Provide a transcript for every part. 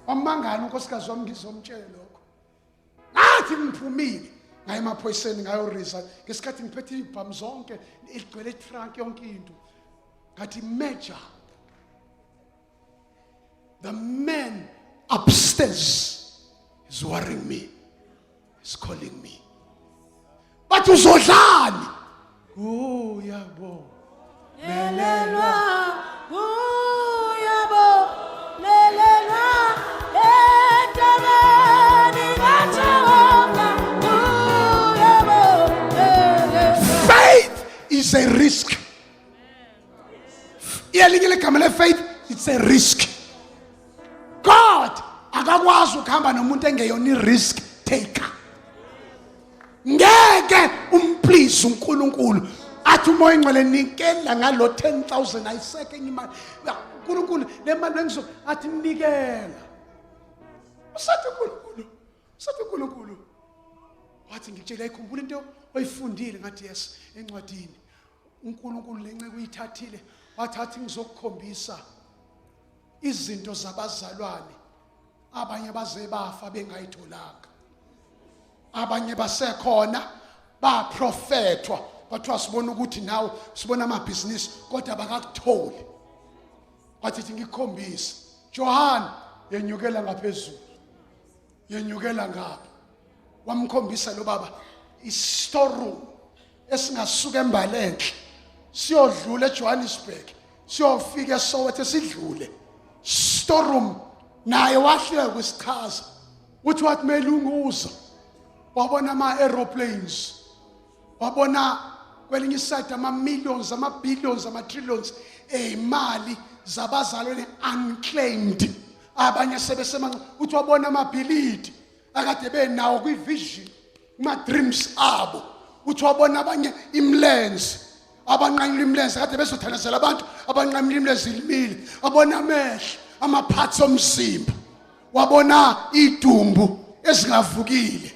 Wamangala unkosikazi wami ngizomtshela lokho. Ngathi ngiphumile ngaye emaphoyiseni ngayorisa ngesikhathi ngiphethe ibhamu zonke igcwele itrunk yonke into. Ngathi major, the man upstairs is worrying me, is calling me. But uzodlani? Oh yabo. Lelelwa, oh yabo, lelelwa, etabani gachawa, oh yabo, lelelwa. Faith is a risk. Iyalingile igama le faith, it's a risk. God akakwazi ukuhamba nomuntu engeyona risk taker. Ngeke umplease uNkulunkulu athi umoya ingcwele nikela ngalo 10,000 ayiseke imali. uNkulunkulu le mali engizo athi nikela. Usathi uNkulunkulu wathi ngitshela ikhumbula into oyifundile ngathi yes encwadini. uNkulunkulu lenceke uyithathile wathathi ngizokukhombisa izinto zabazalwane abanye baze bafa bengayitholanga. Abanye basekhona ba prophetwa bathiwa sibona ukuthi nawe sibona amabhizinisi kodwa bakakutholi. Wathi ngikhombisa John yenyukela ngaphezulu yenyukela ngapha. Wamkhombisa lo baba i-storeroom esingasuka eMbalenhle siyodlula eJohannesburg siyofika eSoweto sidlule storeroom naye wahleka kwisichaza uthi wathi melunguza wabona ama-aeroplanes wabona kwelinye iside ama-millions ama-billions ama-trillions ey'mali zabazalwane unclaimed. Abanye sebesemanca uthi wabona amabhilidi akade benawo kwi-vision kuma-dreams abo. Uthi wabona abanye imlenze abanqanyula imlenze kade bezothandazela abantu abanqanyula imlenze ilimile. Wabona amehlo ama-parts omzimba wabona idumbu ezingavukile.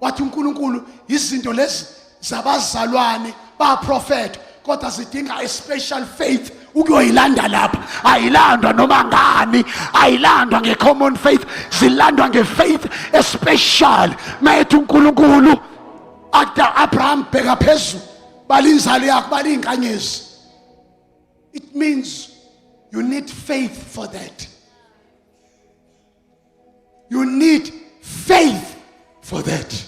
Wathi uNkulunkulu izinto lezi zabazalwane ba prophet kodwa zidinga a special faith ukuyoyilanda lapha. Ayilandwa noma ngani, ayilandwa ngecommon faith, zilandwa ngefaith especial. Mayethi uNkulunkulu akda Abraham bheka phezulu balinzalo yakho balinkanyezi. It means you need faith for that. You need faith for that.